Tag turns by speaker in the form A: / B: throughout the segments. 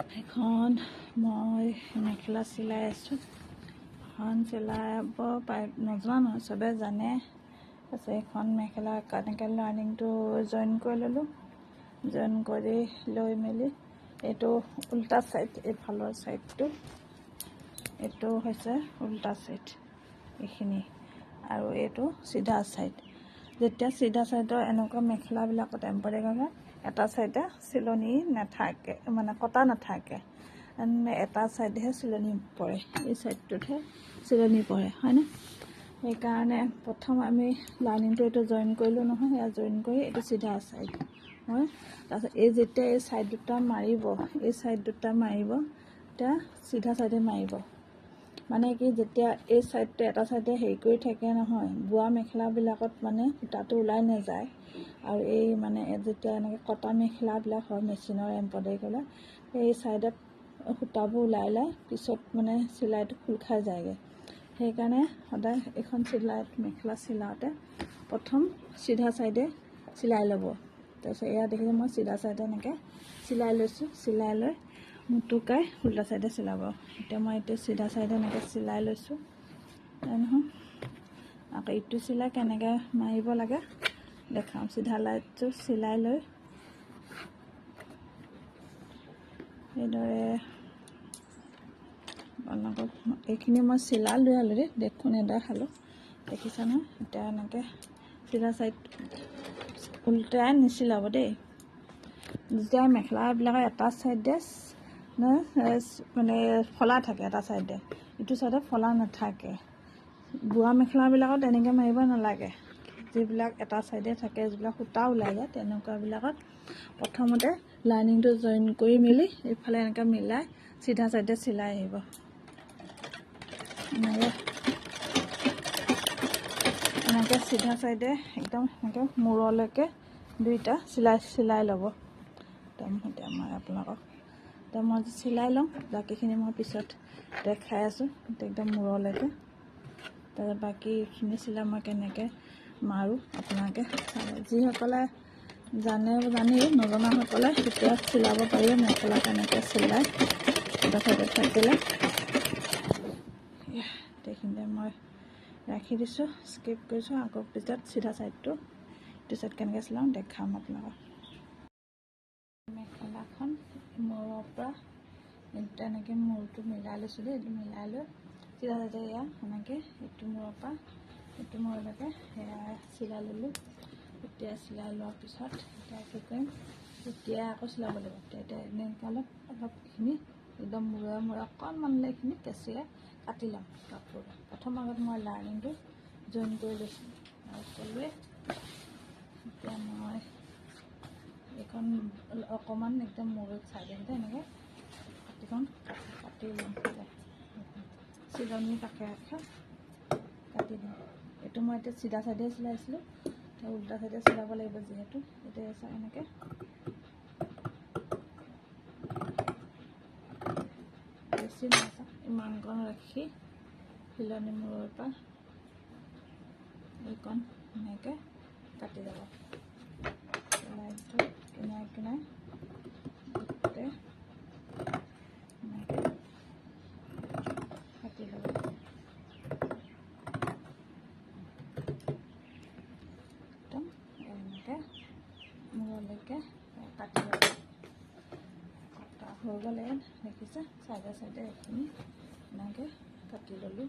A: এখন মই মেখেলা চিলাই আছোঁ। এখন চিলাব নজনা নহয়, চবে জানে। তাৰপিছত এখন মেখেলা কেনেকৈ লাৰ্ণিংটো জইন কৰি ল'লোঁ। জইন কৰি লৈ মেলি এইটো উল্টা ছাইড, এইফালৰ ছাইডটো এইটো হৈছে উল্টা ছাইড এইখিনি, আৰু এইটো চিধা ছাইড। যেতিয়া চিধা ছাইডৰ এনেকুৱা মেখেলাবিলাকত এম্ব্ৰইডাৰী কৰা এটা ছাইডে চিলনি নাথাকে, মানে কটা নাথাকে, এটা ছাইডেহে চিলনি পৰে, এই ছাইডটোতহে চিলনি পৰে, হয়নে? সেইকাৰণে প্ৰথম আমি লাইনিংটো এইটো জইন কৰিলোঁ নহয়, এয়া জইন কৰি এইটো চিধা ছাইড হয়। তাৰপিছত এই যেতিয়া এই ছাইড দুটা মাৰিব, এই ছাইড দুটা মাৰিব, এতিয়া চিধা ছাইডে মাৰিব। মানে কি, যেতিয়া এই ছাইডটো এটা ছাইডে হেৰি কৰি থাকে নহয়, বোৱা মেখেলাবিলাকত মানে সূতাটো ওলাই নাযায়। আৰু এই মানে যেতিয়া এনেকৈ কটা মেখেলাবিলাক হয় মেচিনৰ এম্ব্ৰইডাৰী কৰিলে, এই ছাইডত সূতাবোৰ ওলাই পিছত মানে চিলাইটো খোল খাই যায়গৈ। সেইকাৰণে সদায় এখন মেখেলা চিলাওঁতে প্ৰথম চিধা ছাইডে চিলাই ল'ব। তাৰপিছত এয়া দেখিছে মই চিধা ছাইডে এনেকৈ চিলাই লৈছোঁ। চিলাই লৈ মুটুকাই উল্টা ছাইডে চিলাব। এতিয়া মই এইটো চিধা ছাইডে এনেকৈ চিলাই লৈছোঁ নহয়। আকৌ ইটো চিলাই কেনেকৈ মাৰিব লাগে দেখাম। চিধা লাইটটো চিলাই লৈ এইদৰে এইখিনি মই চিলালোঁ অলৰেডি, দেখোন নেদেখালোঁ, দেখিছা নহয়। এতিয়া এনেকৈ চিধা ছাইড উল্টাই নিচিলাব দেই। যেতিয়া মেখেলাবিলাকৰ এটা ছাইডে মানে ফলা থাকে, এটা ছাইডে, ইটো ছাইডে ফলা নাথাকে। বোৱা মেখেলাবিলাকত এনেকৈ মাৰিব নালাগে। যিবিলাক এটা ছাইডে থাকে, যিবিলাক সূতা ওলাই যায়, তেনেকুৱাবিলাকত প্ৰথমতে লাইনিংটো জইন কৰি মেলি এইফালে এনেকৈ মিলাই চিধা ছাইডে চিলাই আহিব। এনেকৈ চিধা ছাইডে একদম এনেকৈ মূৰলৈকে দুইটা চিলাই ল'ব। এতিয়া মই আপোনালোকক মই চিলাই ল'ম, বাকীখিনি মই পিছত দেখাই আছোঁ। একদম মূৰলৈকে, তাৰপিছত বাকীখিনি চিলাই মই কেনেকৈ মাৰোঁ আপোনালোকে যিসকলে জানেই, নজনাসকলে তেতিয়া চিলাব পাৰি। মেখেলা কেনেকৈ চিলাই থাকিলে সেইখিনিতে মই ৰাখি দিছোঁ, স্কিপ কৰিছোঁ। আকৌ পিছত চিধা ছাইডটো ইটো ছাইড কেনেকৈ চিলাওঁ দেখাম আপোনালোকক। মেখেলাখন মূৰৰ পৰা তেনেকৈ মূৰটো মিলাই লৈছোঁ দেই। এইটো মিলাই লৈ চিধা ছাইডে এয়া সেনেকৈ ইটো মূৰৰ পৰা ইটো মূৰলৈকে সেয়া চিলাই ল'লোঁ। এতিয়া চিলাই লোৱাৰ পিছত এতিয়া কি কৰিম, এতিয়া আকৌ চিলাব লাগিব। এতিয়া এনেকৈ অলপ এইখিনি একদম মূৰে অকণমানলৈ এইখিনি কেঁচিৰে কাটি ল'ম কাপোৰ। প্ৰথম আগত মই লাইনিংটো জইন কৰি লৈছোঁ আৰু ক'লোৱে। এতিয়া মই এইখন অকণমান একদম মূৰত চাইডে এনেকৈ কাটিখন কাটি ল'ম, চিলনি কাষে কাটি দিম। এইটো মই এতিয়া চিধা ছাইডে চিলাইছিলোঁ, এতিয়া উল্টা ছাইডে চিলাব লাগিব যিহেতু। এতিয়া এনেকৈ বেছি নাচা ইমানকণ ৰাখি চিলনি মূৰৰ পৰা এইকণ এনেকৈ কাটি যাব। চিলাইটো কিনাৰে গোটেই এনেকৈ কাটি ল'ব। একদম এনেকৈ মূৰলৈকে কাটি ল'ব। কটা হৈ গ'লে দেখিছে চাইডে এইখিনি এনেকৈ কাটি ল'লোঁ।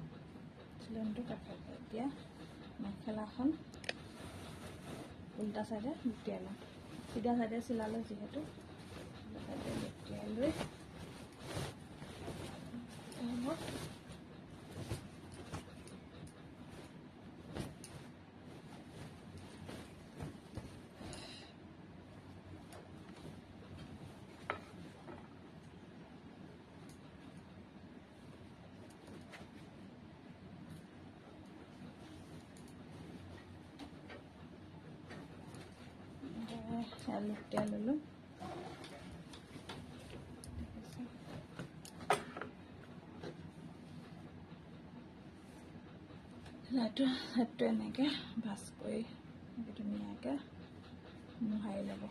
A: চিলনিটো কাটি ল'ব। এতিয়া মেখেলাখন উল্টা ছাইডে লুটিয়াই ল'ম। চিধা ছাইডে চিলালোঁ যিহেতু, উল্টা ছাইডে লুটিয়াই লৈ লুটিয়াই ল'লোঁ। লাইটটো এনেকৈ ভাজ কৰি ধুনীয়াকৈ মোহাৰি ল'ব।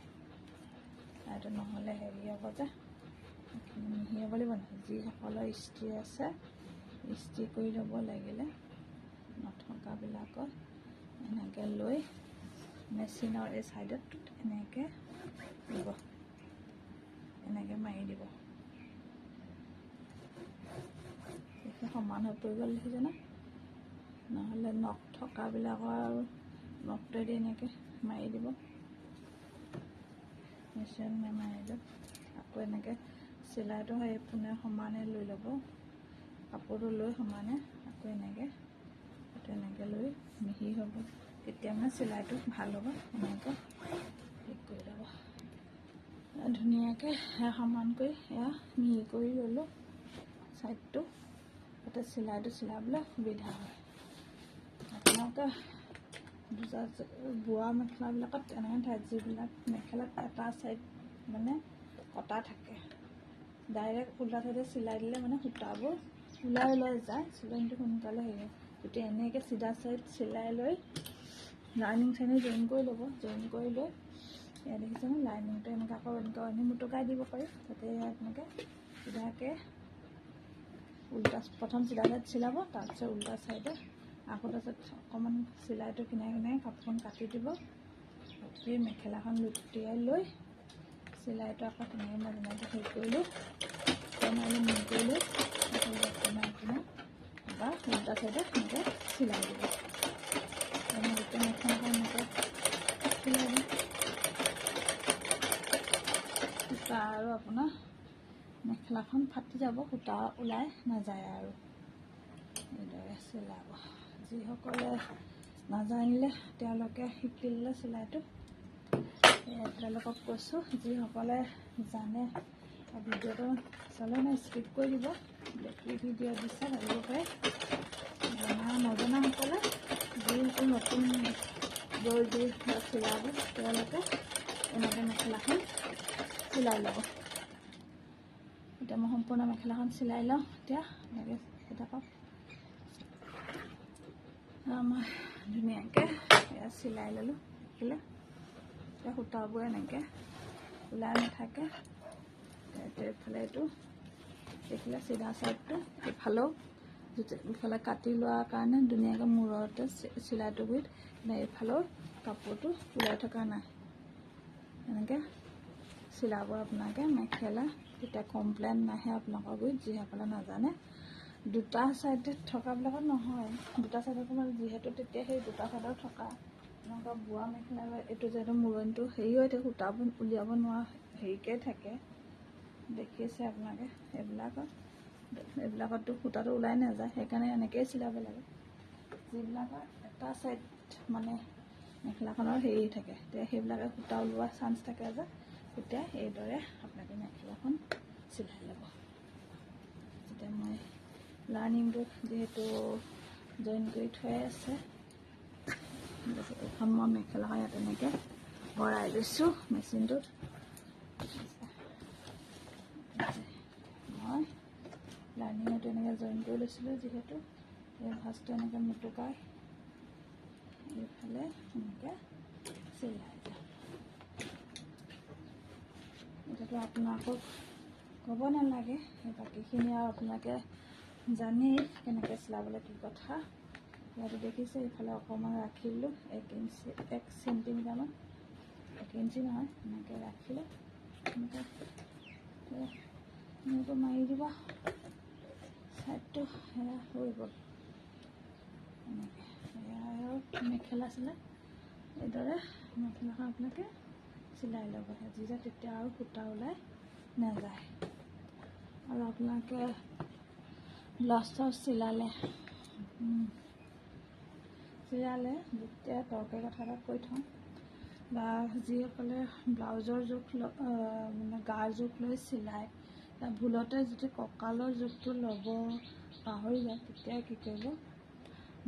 A: লাইটটো নহ'লে হেৰি হ'ব যে মিহি হ'ব লাগিব নহয়। যিসকলৰ ইস্ত্ৰি আছে ইস্ত্ৰি কৰি ল'ব লাগিলে নথকাবিলাকত এনেকৈ লৈ মেচিনৰ এই ছাইডত এনেকৈ দিব, এনেকৈ মাৰি দিব। দেখি সমান হৈ পৰি গ'ল দেখিছেনে? নহ'লে নখ থকাবিলাকৰ আৰু নখটোৱেদি এনেকৈ মাৰি দিব। মেচিন নেমাৰিলে আকৌ এনেকৈ চিলাইটো সেই পোনে সমানে লৈ ল'ব, কাপোৰটো লৈ সমানে আকৌ এনেকৈ লৈ মিহি হ'ব, তেতিয়া মানে চিলাইটো ভাল হ'ব। এনেকৈ ঠিক কৰি ল'ব ধুনীয়াকৈ। সমান কৰি এয়া মিহি কৰি ল'লোঁ ছাইডটো, যাতে চিলাইটো চিলাবলৈ সুবিধা হয়। আপোনালোকে বোৱা মেখেলাবিলাকত এনেকৈ ঠাইত যিবিলাক মেখেলাত এটা ছাইড মানে কটা থাকে, ডাইৰেক্ট উল্টা ছাইডে চিলাই দিলে মানে সূতাবোৰ ওলাই যায়, চিলনিটো সোনকালে হেৰি হয়। গতিকে এনেকৈ চিধা ছাইড চিলাই লৈ লাইনিং চাইনিং জইন কৰি ল'ব। জইন কৰি লৈ এয়া দেখিছেনে লাইনিংটো এনেকৈ আকৌ এনেকৈ মুটকাই দিব পাৰি, যাতে এনেকৈ চিধাকৈ উল্টা প্ৰথম চিধা ছাইড চিলাব, তাৰপিছত উল্টা ছাইডে আকৌ তাৰপিছত অকণমান চিলাইটো কিনাৰে কিনাৰে কাপোৰখন কাটি দিব। কাটি মেখেলাখন লুটিয়াই লৈ চিলাইটো আকৌ তেনেকৈ মাজে হেৰি কৰিলোঁ, মাৰিলোঁ মিহি কৰিলোঁ, বা উল্টা ছাইডে এনেকৈ চিলাই দিব। গোটেই মেখেলাখন এনেকৈ চিলাই দিম। সূতা আৰু আপোনাৰ মেখেলাখন ফাটি যাব, সূতা ওলাই নাযায় আৰু এইদৰে চিলাব। যিসকলে নাজানিলে তেওঁলোকে শিকি ল'লে চিলাইটো। তেওঁলোকক কৈছোঁ, যিসকলে জানে ভিডিঅ'টো চালে স্কিপ কৰি দিব, দেখি ভিডিঅ' দিছে ভাবিব পাৰে। নজনাসকলে যিহেতু নতুন দৰ্জী বা চিলাব, তেওঁলোকে এনেকৈ মেখেলাখন চিলাই ল'ব। এতিয়া মই সম্পূৰ্ণ মেখেলাখন চিলাই লওঁ। এতিয়া এনেকৈ থাকক, মই ধুনীয়াকৈ এয়া চিলাই ল'লোঁ। দেখিলে এতিয়া সূতাবোৰ এনেকৈ ওলাই নাথাকে। এইফালে এইটো দেখিলে চিধা ছাইডটো ইফালেও ইফালে কাটি লোৱাৰ কাৰণে ধুনীয়াকৈ মূৰতে চিলাইটো গুৰিত এইফালেও কাপোৰটো ওলাই থকা নাই। এনেকৈ চিলাব আপোনালোকে মেখেলা, তেতিয়া কমপ্লেইন নাহে আপোনালোকৰ গুৰিত। যিসকলে নাজানে দুটা ছাইডত থকাবিলাকত নহয়, দুটা ছাইডত যিহেতু তেতিয়া সেই দুটা ছাইডত থকা আপোনালোকৰ বোৱা মেখেলা এইটো যিহেতু মূৰণটো হেৰি হৈ থাকে, সূতাবোৰ উলিয়াব নোৱাৰা হেৰিকৈ থাকে, দেখিছে আপোনালোকে। এইবিলাকতো সূতাটো ওলাই নাযায়, সেইকাৰণে এনেকৈয়ে চিলাব লাগে। যিবিলাকৰ এটা ছাইড মানে মেখেলাখনৰ হেৰি থাকে, তেতিয়া সেইবিলাকে সূতা ওলোৱা চান্স থাকে যে, তেতিয়া এইদৰে আপোনালোকে মেখেলাখন চিলাই ল'ব। তেতিয়া মই লাইনিংটো যিহেতু জইন কৰি থোৱাই আছে, এখন মই মেখেলাখন ইয়াত এনেকৈ ভৰাই লৈছোঁ মেচিনটোত। মই লাইনিঙতো এনেকৈ জইন কৰি লৈছিলোঁ, যিহেতু এই ভাঁজটো এনেকৈ মুটুকাই এইফালে এনেকৈ চিলাই যাম। এতিয়াতো আপোনালোকক ক'ব নালাগে, সেই বাকীখিনি আৰু আপোনালোকে জানেই কেনেকৈ চিলাবলৈ কি কথা। ইয়াতে দেখিছে এইফালে অকণমান ৰাখিলোঁ 1 চেণ্টিমিটাৰমান, 1 ইঞ্চি নহয়, এনেকৈ ৰাখিলোঁ। এনেকৈ মাৰি দিব ছাইডটো, সেয়া হৈ গ'ল। এনেকৈ সেয়া আৰু মেখেলা চিলাই এইদৰে মেখেলাখন আপোনালোকে চিলাই ল'ব, তেতিয়া আৰু সূতা ওলাই নাযায়। আৰু আপোনালোকে ব্লাউজ চাউজ চিলালে যেতিয়া দৰকাৰী কথা এটা কৈ থওঁ, বা যিসকলে ব্লাউজৰ জোখ মানে গাৰ জোখ লৈ চিলাই ভুলতে যদি কঁকালৰ জোখটো ল'ব পাহৰি যায়, তেতিয়া কি কৰিব,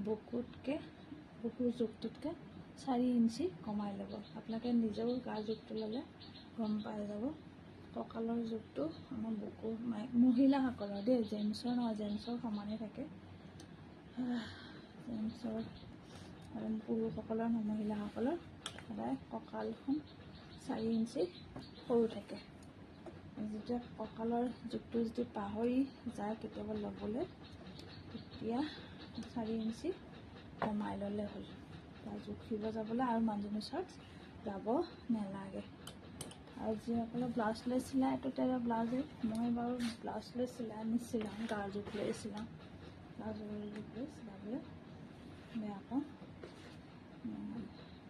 A: বুকুৰ জোখটোতকৈ 4 ইঞ্চি কমাই ল'ব। আপোনালোকে নিজেও গাৰ জোখটো ল'লে গম পাই যাব। কঁকালৰ জোখটো আমাৰ বুকুৰ মহিলাসকলৰ দেই, জেণ্টছৰ নহয়, জেণ্টছৰ সমানেই থাকে। জেণ্টছৰ আৰু পুৰুষসকলৰ নহয়, মহিলাসকলৰ সদায় কঁকালখন 4 ইঞ্চি সৰু থাকে। যেতিয়া কঁকালৰ জোখটো যদি পাহৰি যায় কেতিয়াবা ল'বলৈ, তেতিয়া 4 ইঞ্চি কমাই ল'লে হ'ল। তাৰ জোখিব যাবলৈ আৰু মানুহজনী ওচৰত যাব নালাগে। আৰু যিসকলে ব্লাউজ লৈ চিলাই, এইটো তেৰ ব্লাউজেই, মই বাৰু ব্লাউজ লৈ চিলাই নিচিলাওঁ, গাৰ জোখ লৈ চিলাওঁ। ব্লাউজৰ জোখ লৈ চিলাবলৈ বেয়া পাওঁ।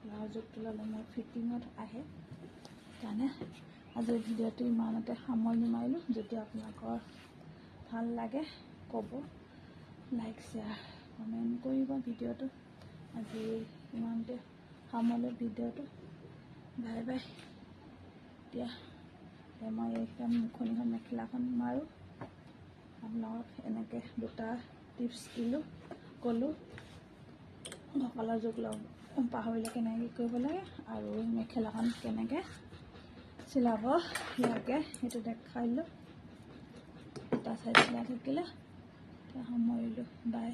A: ব্লাউজ জোখটো ল'লে মোৰ ফিটিঙত আহে। সেইকাৰণে আজিৰ ভিডিঅ'টো ইমানতে সামৰণি মাৰিলোঁ। যদি আপোনালোকৰ ভাল লাগে ক'ব, লাইক শ্বেয়াৰ কমেণ্ট কৰিব ভিডিঅ'টো। আজি ইমানতে সামৰিলোঁ ভিডিঅ'টো। Bye bye. এতিয়া মই এইখন মুখনিখন মেখেলাখন মাৰোঁ। আপোনালোকক এনেকৈ দুটা টিপছ দিলোঁ, ক'লোঁ কঁকালৰ জোখ পাহৰিলে কেনেকৈ কৰিব লাগে আৰু মেখেলাখন কেনেকৈ চিলাব লাগে সেইটো দেখাই দিলোঁ। দুটা চাইড চিলাই থাকিলে এতিয়া সামৰিলোঁ। বাই।